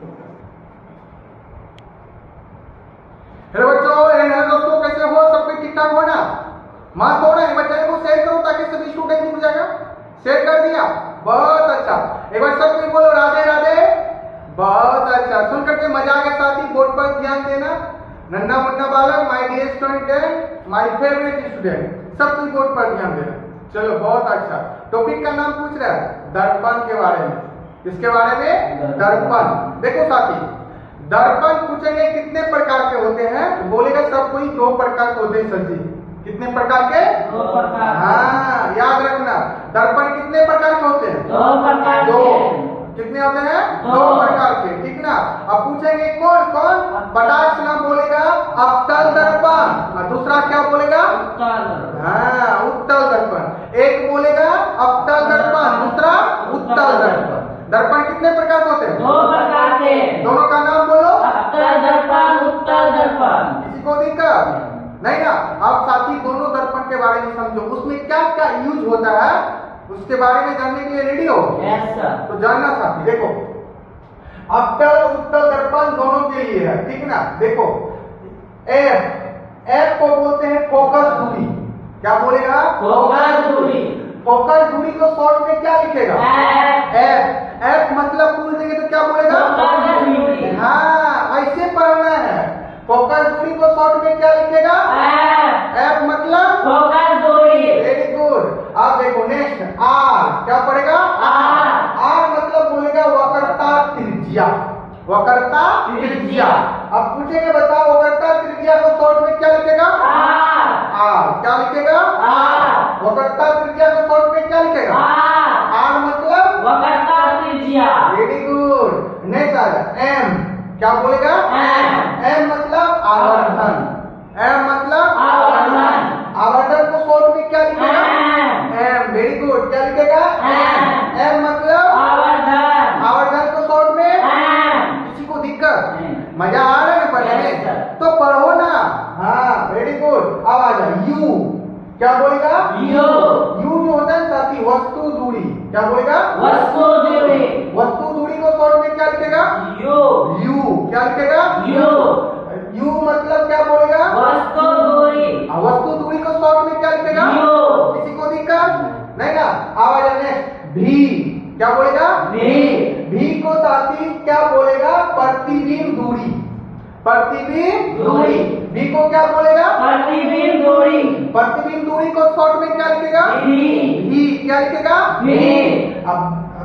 Hello बच्चों, hello दोस्तों, कैसे हो? सब कुछ ठीक ठाक हो ना? मस्त हो ना? एक बार चैनल को शेयर करो ताकि सभी स्टूडेंट जुड़ जाएगा। शेयर कर दिया? बहुत अच्छा। एक बार सब कोई बोलो राधे राधे। बहुत अच्छा। सुन करके मजा आ गया साथी। बोर्ड पर ध्यान देना। नन्हा मुन्ना बालक, my dear student, my favourite student, सब कोई बोर्ड पर ध्यान देना। चलो बहुत अच्छा। टॉपिक का नाम पूछ रहा है दर्पण के बारे में। किसके बारे में? दर्पण। देखो साथी, दर्पण पूछेंगे कितने प्रकार के होते हैं, बोलेगा सब कोई 2 प्रकार के होते हैं सर जी। कितने प्रकार के? 2 प्रकार। हाँ, याद रखना। दर्पण कितने प्रकार के होते हैं? 2 प्रकार। 2। कितने होते हैं? 2 प्रकार के। ठीक ना? अब पूछेंगे कौन कौन? पटाख से नाम बोलेगा अवतल दर्पण, और दूसरा क्या बोलेगा? हाँ, उत्तल दर्पण। एक बोलेगा अवतल दर्पण, दूसरा उत्तल दर्पण। दर्पण कितने प्रकार के होते हैं? 2 प्रकार के। दोनों का नाम बोलो। अवतल दर्पण, उत्तल दर्पण। किसी को दिक्कत नहीं ना? आप साथी दोनों दर्पण के बारे में समझो, उसमें क्या क्या यूज होता है उसके बारे में जानने के लिए रेडी हो? Yes sir. तो जानना साथी। देखो, अवतल उत्तल दर्पण दोनों के लिए है, ठीक ना? देखो, एफ को बोलते हैं फोकस दूरी। क्या बोलेगा? फोकस दूरी। फोकस दूरी को शॉर्ट में क्या लिखेगा? एफ मतलब पूछ देंगे तो क्या बोलेगा? फोकस दूरी। हाँ, ऐसे पढ़ना है। फोकस दूरी को शॉर्ट में क्या लिखेगा? एफ मतलब फोकस दूरी। Very good. अब देखो नेक्स्ट, आर क्या पड़ेगा? आर मतलब बोलेगा वक्रता त्रिज्या। वक्रता त्रिज्या। अब पूछेंगे बताओ वक्रता त्रिज्या को शॉर्ट में क्या लिखेगा? आर। क्या लिखेगा? वक्रता त्रिज्या को शॉर्ट में क्या लिखेगा? आर मतलब वक्रता त्रिज्या। Very good. नेक्स्ट आ जाए एम। क्या बोलेगा? एम मतलब आवर्धन। एम मतलब आवर्धन। आवर्धन को शॉर्ट में क्या लिखेगा? एम। Very good. क्या लिखेगा? एम मतलब आवर्धन। आवर्धन को शॉर्ट में। किसी को दिक्कत? मजा आ रहा है पढ़ने में? तो पढ़ो ना। हाँ, वेरी गुड। अब आ जाए यू। क्या बोलेगा? यू। यू जो होता है साथी वस्तु दूरी। क्या बोलेगा? वस्तु दूरी। वस्तु दूरी को शॉर्ट में क्या लिखेगा? यू। यू। क्या लिखेगा? यू। यू मतलब क्या बोलेगा? वस्तु दूरी। वस्तु दूरी को शॉर्ट में क्या लिखेगा? यू। किसी को दिक्कत नहीं ना? आवाज नेक्स्ट भी। क्या बोलेगा? भी को साथी क्या बोलेगा? प्रतिबिंब दूरी। प्रतिबिंब दूरी। भी को क्या बोलेगा? प्रतिबिंब दूरी। प्रतिबिंब दूरी को शॉर्ट में क्या लिखेगा? भी। क्या लिखेगा? अब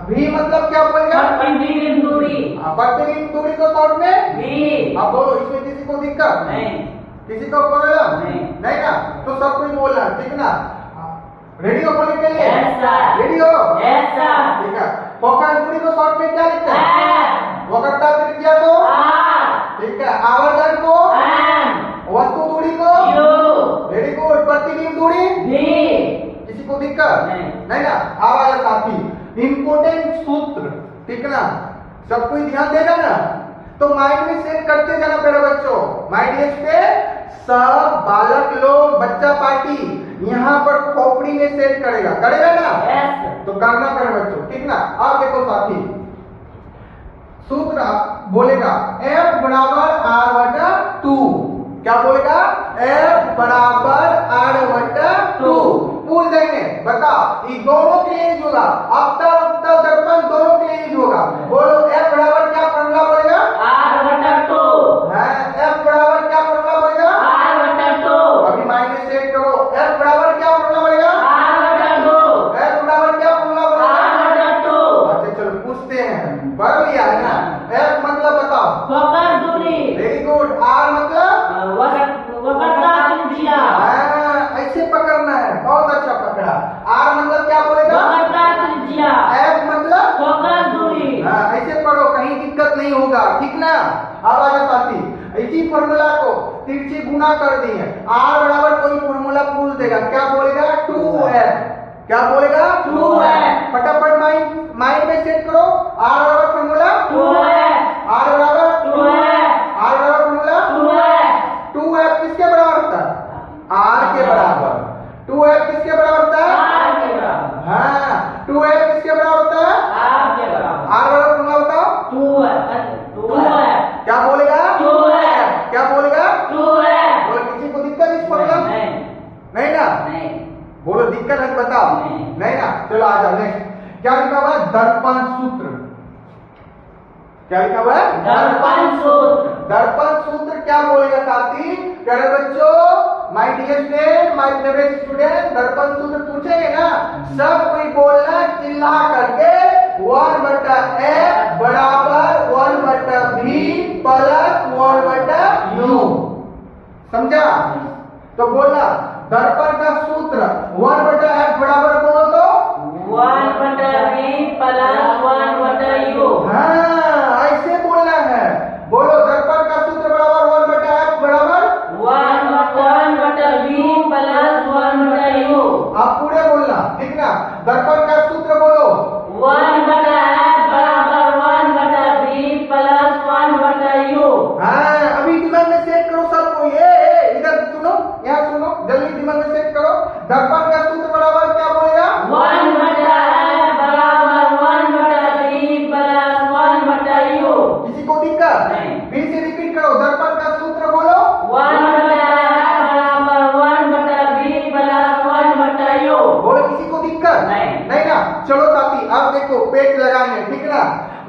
भी मतलब क्या बोलेगा? प्रतिबिंब दूरी। प्रतिबिंब दूरी को शॉर्ट में भी। अब बोलो, इसमें किसी को दिक्कत नहीं। किसी को प्रॉब्लम नहीं ना? तो सब कोई बोलना, ठीक ना? रेडी हो बोलने के लिए? Yes sir. रेडी हो? Yes sir. ठीक है। फोकस दूरी को शॉर्ट में क्या लिखते हैं? वक्रता त्रिज्या को, ठीक है, आवर्धन को, वस्तु दूरी को, वेरी गुड, प्रतिबिंब दूरी भी। किसी को दिक्कत नहीं ना? आवाज साथी इंपोर्टेंट सूत्र, ठीक ना? सब कोई ध्यान देगा ना? तो माइंड में सेट करते जाना मेरे बच्चों। माइंड पे सब बालक लोग, बच्चा पार्टी यहाँ पर खोपड़ी में सेट करेगा ना? तो करना मेरे बच्चों, ठीक ना? अब देखो साथी, सूत्र बोलेगा F बराबर R बटा 2। क्या बोलेगा? F बराबर R बटा 2। पूछ देंगे बताओ ये दोनों के लिए यूज होगा, अवतल उत्तल दर्पण दोनों के लिए यूज होगा। बोलो F बराबर क्या फॉर्मूला बोलेगा? R बटा 2। F बराबर क्या फॉर्मूला बोलेगा? R बटा 2। अभी माइंड में सेट करो। F बराबर क्या फॉर्मूला बोलेगा? R बटा 2। F बराबर क्या फॉर्मूला बोलेगा? R बटा 2। अच्छा चलो पूछते हैं, पढ़ लिया है ना? F मतलब बताओ। फोकस दूरी। Very good. R मतलब वक्रता त्रिज्या। ऐसे पकड़ना है, बहुत अच्छा पकड़ा। R मतलब क्या बोलेगा? वक्रता त्रिज्या। F मतलब फोकस दूरी। ऐसे पढ़ो, कहीं दिक्कत नहीं होगा, ठीक ना? अब आगे साथी इसी फॉर्मूला को तिरछी गुना कर दिए। R बराबर कोई फॉर्मूला पूछ देगा, क्या बोलेगा? 2F। क्या बोलेगा? 2F। फटाफट माइंड में सेट करो। R बराबर फॉर्मूला 2F। R बराबर 2F। R बराबर फॉर्मूला 2F। 2F किसके बराबर होता है? R के बराबर। 2F किसके बराबर होता है? R के बराबर। हाँ, 2F किसके बराबर होता है? R के बराबर। R बराबर फॉर्मूला बताओ। 2F। क्या लिखा हुआ है? दर्पण सूत्र। दर्पण सूत्र क्या बोलेगा साथी? प्यारे बच्चों, my dear student, my favourite student, दर्पण सूत्र पूछेंगे ना, सब कोई बोलना चिल्ला करके 1/f बराबर 1/v प्लस 1/u। समझा? तो बोला दर्पण का सूत्र 1/f बराबर बोलो तो 1/v प्लस 1/u। हाँ, ऐसे बोलना है। बोलो दर्पण का सूत्र बराबर 1/f बराबर 1/v प्लस 1/u। आप पूरे बोलना, ठीक ना? दर्पण का सूत्र बोलो 1/f बराबर 1/v प्लस 1/u। हाँ, अभी दिमाग में सेट करो सबको। ये इधर सुनो, यहाँ सुनो, जल्दी दिमाग में सेट करो। दर्पण का सूत्र बराबर क्या बोलेगा? 1/f बराबर 1/v प्लस 1/u। किसी को दिक्कत? नहीं। फिर से रिपीट करो, दर्पण का सूत्र बोलो 1/f बराबर 1/v प्लस 1/u। बोलो, किसी को दिक्कत? नहीं। नहीं ना? चलो साथी, अब देखो पेज लगाएंगे, ठीक ना?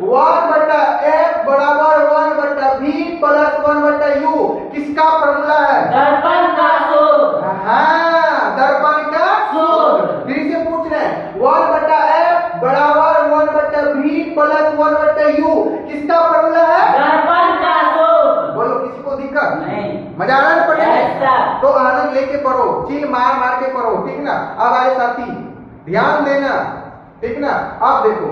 1/f बराबर 1/v प्लस 1/u किसका फॉर्मूला है? दर्पण का सूत्र। हाँ, दर्पण का सूत्र। फिर से पूछ रहे हैं 1/f बराबर 1/v प्लस 1/u किसका फॉर्मूला है? दर्पण का सूत्र। बोलो, किसी को दिक्कत? नहीं। मजा आ रहा है पढ़ने Yes, में? sir। तो आनंद लेके पढ़ो, चिल मार मार के पढ़ो, ठीक ना? अब आए साथी, ध्यान देना, ठीक ना? अब देखो,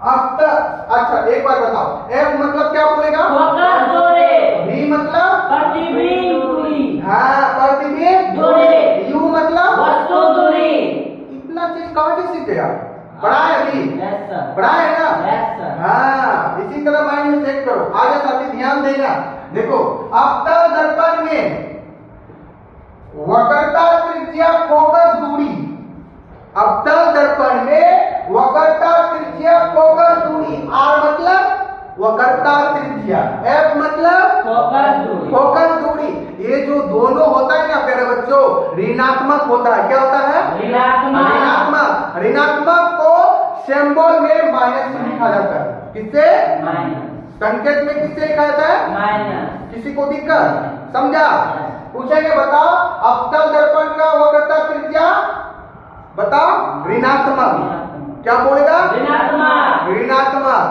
अब तक अच्छा एक बार बताओ, F मतलब क्या बोलेगा? फोकस दूरी। V मतलब? प्रतिबिंब दूरी। हाँ, प्रतिबिंब दूरी। U मतलब? वस्तु दूरी। इतना चीज कहाँ से सीख गया? पढ़ा है अभी? Yes, sir। पढ़ा है ना? Yes, sir। हाँ, इसी तरह माइंड में सेट करो। आगे साथी ध्यान देना, देखो अवतल दर्पण में वक्रता त्रिज्या फोकस दूरी, अवतल दर्पण में वक्रता त्रिज्या फोकस दूरी, R मतलब वक्रता त्रिज्या, F मतलब फोकस दूरी। फोकस दूरी। ये जो दोनों होता है ना प्यारे बच्चों, ऋणात्मक होता है। क्या होता है? ऋणात्मक। ऋणात्मक। ऋणात्मक को सिंबल में माइनस से लिखा जाता है। किससे? माइनस। संकेत में किससे लिखा जाता है? माइनस। किसी को दिक्कत? समझा? पूछेंगे बताओ अवतल दर्पण का वक्रता त्रिज्या बताओ। ऋणात्मक। क्या बोलेगा? ऋणात्मक। ऋणात्मक,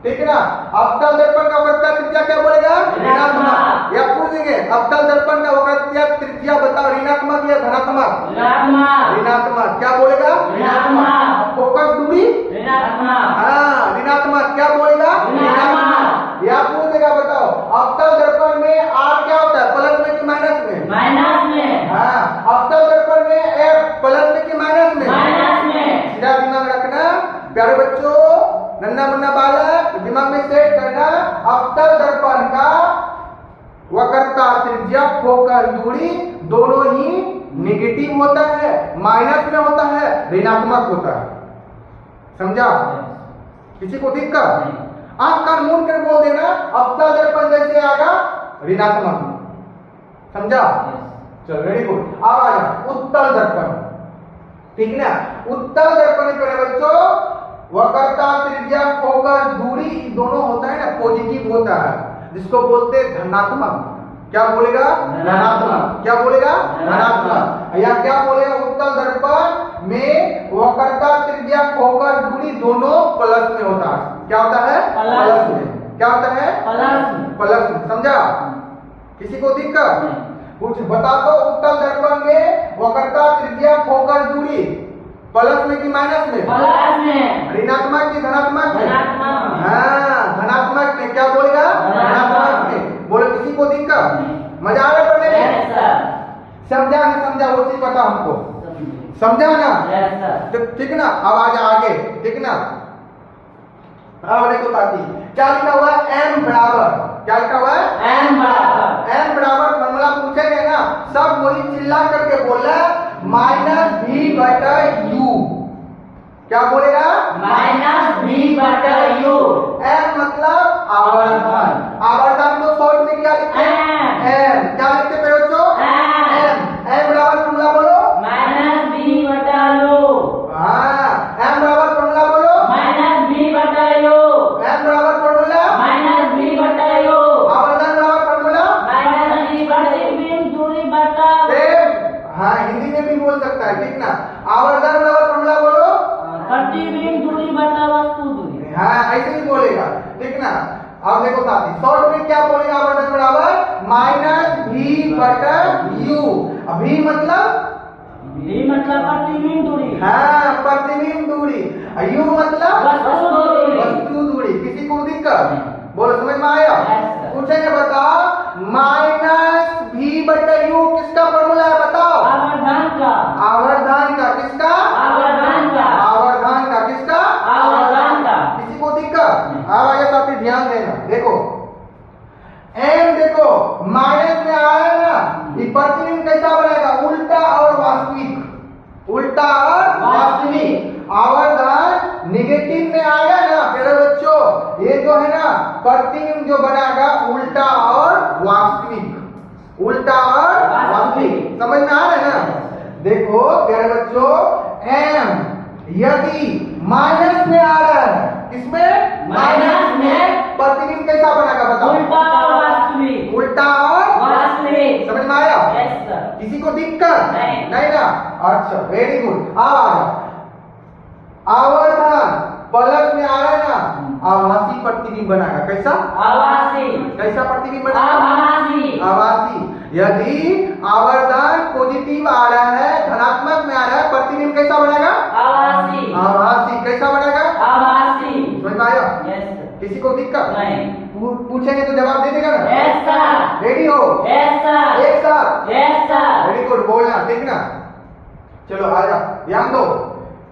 ठीक है ना? अवतल दर्पण का वक्रता त्रिज्या क्या बोलेगा? ऋणात्मक। या पूछेंगे अवतल दर्पण का वक्रता त्रिज्या बताओ, ऋणात्मक या धनात्मक? ऋणात्मक। ऋणात्मक। क्या बोलेगा? ऋणात्मक। फोकस दूरी? ऋणात्मक। हाँ, ऋणात्मक। क्या बोलेगा? ऋणात्मक। या पूछेगा बताओ अवतल दर्पण में R क्या होता है? प्लस में कि माइनस में? माइनस में। हाँ, अवतल दर्पण में F प्लस में कि माइनस में? माइनस में। सीधा दिमाग रखना प्यारे बच्चों, नन्ना मुन्ना बालक, दिमाग में सेट करना। अवतल दर्पण का वक्रता त्रिज्या फोकस दूरी दोनों ही नेगेटिव होता है, माइनस में होता है, ऋणात्मक होता है। समझा? किसी को दिक्कत? आंख कान मूंद कर बोल देना अवतल दर्पण जैसे आगा ऋणात्मक। समझा? चलो वेरी गुड। अब आ जाओ उत्तल दर्पण, ठीक ना? उत्तल दर्पण के बच्चों वक्रता त्रिज्या फोकस दूरी दोनों होता है ना, पॉजिटिव होता है, जिसको बोलते हैं धनात्मक। क्या बोलेगा? धनात्मक। क्या बोलेगा? धनात्मक। या क्या बोलेगा? उत्तल दर्पण में वक्रता त्रिज्या फोकस दूरी दोनों प्लस में होता है। क्या होता है? प्लस में। क्या होता है? प्लस। प्लस में। समझा? किसी को दिक्कत? कुछ बता दो उत्तल दर्पण में वक्रता त्रिज्या फोकस दूरी प्लस में कि माइनस में? प्लस में। ऋणात्मक की धनात्मक में? धनात्मक में। हाँ, धनात्मक में। क्या बोलेगा? धनात्मक में। बोले, किसी को दिक्कत? मजा आ रहा है पढ़ने में? Yes, sir। समझा नहीं समझा वो चीज बता हमको। समझा ना? Yes, sir। तो ठीक ना? अब आ जा आगे, ठीक ना? अब देखो साथी क्या लिखा हुआ है? M बराबर क्या लिखा हुआ है? M बराबर। M बराबर फॉर्मूला पूछेंगे ना, सब वही चिल्ला करके बोला -v/u। क्या बोलेगा? -v/u। M मतलब आवर्धन। आवर्धन को शॉर्ट में क्या लिखते हैं? M। क्या लिखते हैं बच्चों? M। M बराबर फॉर्मूला बोलो। -v/u। हाँ, M बराबर फॉर्मूला बोलो। -v/u। M बराबर फॉर्मूला हाँ ऐसे ही बोलेगा, ठीक ना। अब देखो साथी, शॉर्ट में क्या बोलेगा आवर्धन बराबर माइनस भी बटा यू। अभी मतलब भी मतलब प्रतिबिंब दूरी। हाँ प्रतिबिंब दूरी, यू मतलब वस्तु दूरी। वस्तु दूरी। किसी को दिक्कत बोलो, समझ में आया? Yes, sir. पूछेंगे बताओ माइनस भी बटा यू किसका फॉर्मूला है बताओ? आवर्धन का। आवर्धन का। किसका? आवर्धन का। आवर्धन का। किसका? आवर्धन का। किसी को दिक्कत? आवाज साथी ध्यान देना। देखो एम, देखो माइनस में आ रहा है ना, ये प्रतिबिंब कैसा बनेगा? उल्टा और वास्तविक। उल्टा और वास्तविक। आवर्धन निगेटिव में आएगा ना प्यारे बच्चों, ये जो है ना प्रतिबिंब जो बनेगा उल्टा और वास्तविक। उल्टा और वास्तविक। समझ में आ रहा है ना? देखो प्यारे बच्चों, एम यदि माइनस में आ रहा है, किसमें? माइनस में। प्रतिबिंब कैसा बनेगा बताओ? उल्टा और वास्तविक। उल्टा और वास्तविक। समझ में आया? Yes sir. किसी को दिक्कत? नहीं ना। अच्छा वेरी गुड। अब आ जाओ, आवर्धन प्लस में आ रहा है ना, आभासी प्रतिबिंब बनेगा। कैसा? आभासी। कैसा प्रतिबिंब बनेगा? आभासी। आभासी। यदि आवर्धन पॉजिटिव आ रहा है, धनात्मक में आ रहा है, प्रतिबिंब कैसा बनेगा? आभासी। आभासी। कैसा बनेगा? आभासी। समझ में आया? Yes sir. किसी को दिक्कत? नहीं। पूछेंगे तो जवाब दे देगा ना? Yes sir. रेडी हो? Yes sir. एक साथ। Yes sir. वेरी गुड, बोलना ठीक ना। चलो आ जाओ, ध्यान दो।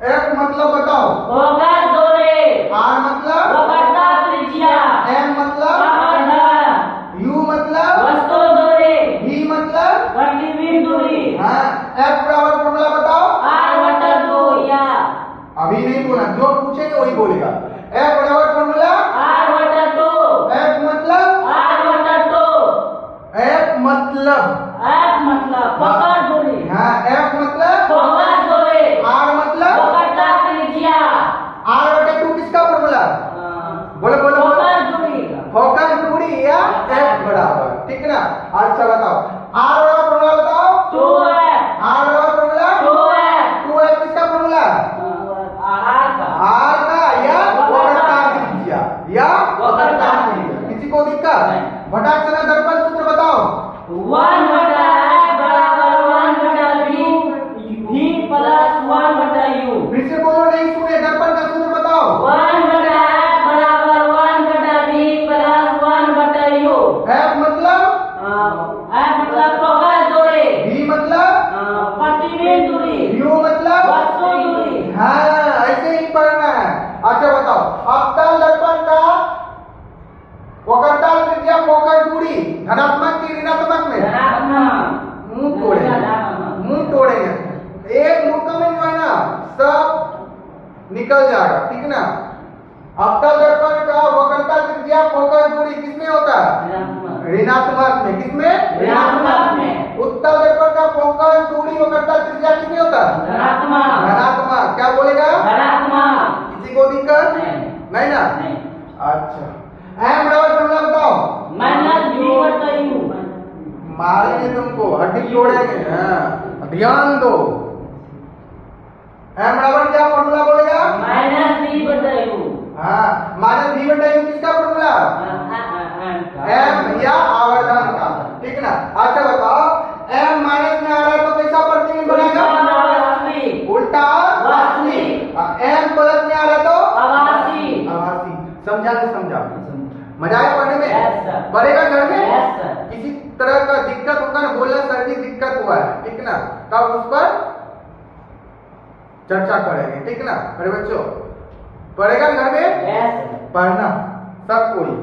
एफ मतलब बताओ? फोकस दूरी। आर मतलब? वक्रता त्रिज्या। एम मतलब? आवर्धन। यू मतलब? वस्तु दूरी। भी मतलब? प्रतिबिंब दूरी। हाँ, एफ बराबर फॉर्मूला बताओ? आर बटा 2 या। अभी नहीं बोला, जो पूछेंगे वही बोलेगा। एफ बराबर फॉर्मूला? आर बटा 2। एफ मतलब? आर बटा 2। एफ मतलब? एफ मतलब फोकस दूरी। हाँ, एफ मतलब? फोकस दूरी। आर मतलब? वक्रता त्रिज्या। आर बटे 2 किसका फॉर्मूला? बोलो बोलो बोलो। फोकस दूरी। फोकस दूरी या एफ बराबर, ठीक ना। अच्छा बताओ, आर बराबर फॉर्मूला बताओ? 2f। आर बराबर फॉर्मूला? 2f। 2f किसका फॉर्मूला? आर का। आर का या वक्रता त्रिज्या या वक्रता त्रिज्या। किसी को दिक्कत? भटाक्षर दर्पण सूत्र बताओ? 1 बटा f बराबर 1 बटा v प्लस 1 बटा u। फिर से बोलो, नहीं सुने। दर्पण का सूत्र बताओ? 1 बटा f बराबर 1 बटा v प्लस 1 बटा u। एफ मतलब? f मतलब फोकस दूरी। भी मतलब? प्रतिबिंब दूरी। यू मतलब? वस्तु दूरी। हाँ ऐसे ही पढ़ना है। अच्छा बताओ, अवतल दर्पण का वक्रता त्रिज्या फोकस दूरी धनात्मक की ऋणात्मक में? धनात्मक। मुंह तोड़ेंगे, मुंह तोड़ेंगे। एक मुक्का में जो है ना सब निकल जाएगा, ठीक ना। अवतल दर्पण का वक्रता त्रिज्या फोकस दूरी किसमें होता है? ऋणात्मक में। किसमें? ऋणात्मक में। उत्तल दर्पण का फोकस दूरी वक्रता त्रिज्या किसमें होता है? धनात्मक। धनात्मक। क्या बोलेगा? धनात्मक। किसी को दिक्कत? नहीं ना। नहीं। अच्छा, एम बराबर फॉर्मूला बताओ? माइनस v बटा u। मारेंगे तुमको, हड्डी तोड़ेंगे। हाँ ध्यान दो। एम बराबर क्या फॉर्मूला बोलेगा? माइनस v बटा u। हाँ, माइनस भी बटा यू किसका फॉर्मूला? एम या आवर्धन का, ठीक ना। अच्छा बताओ, एम माइनस में आ रहा है तो कैसा प्रतिबिंब बनेगा? वास्तविक। उल्टा वास्तविक। एम प्लस में आ रहा है तो आभासी। आभासी। समझा नहीं समझा? मजा आया पढ़ने में? Yes, sir. पढ़ेगा घर में? Yes, sir. किसी तरह का दिक्कत होगा ना, बोलना सर जी दिक्कत हुआ है, ठीक ना, तब उस पर चर्चा करेंगे, ठीक ना। अरे बच्चों पढ़ेगा घर में? Yes, sir. पढ़ना सब कोई।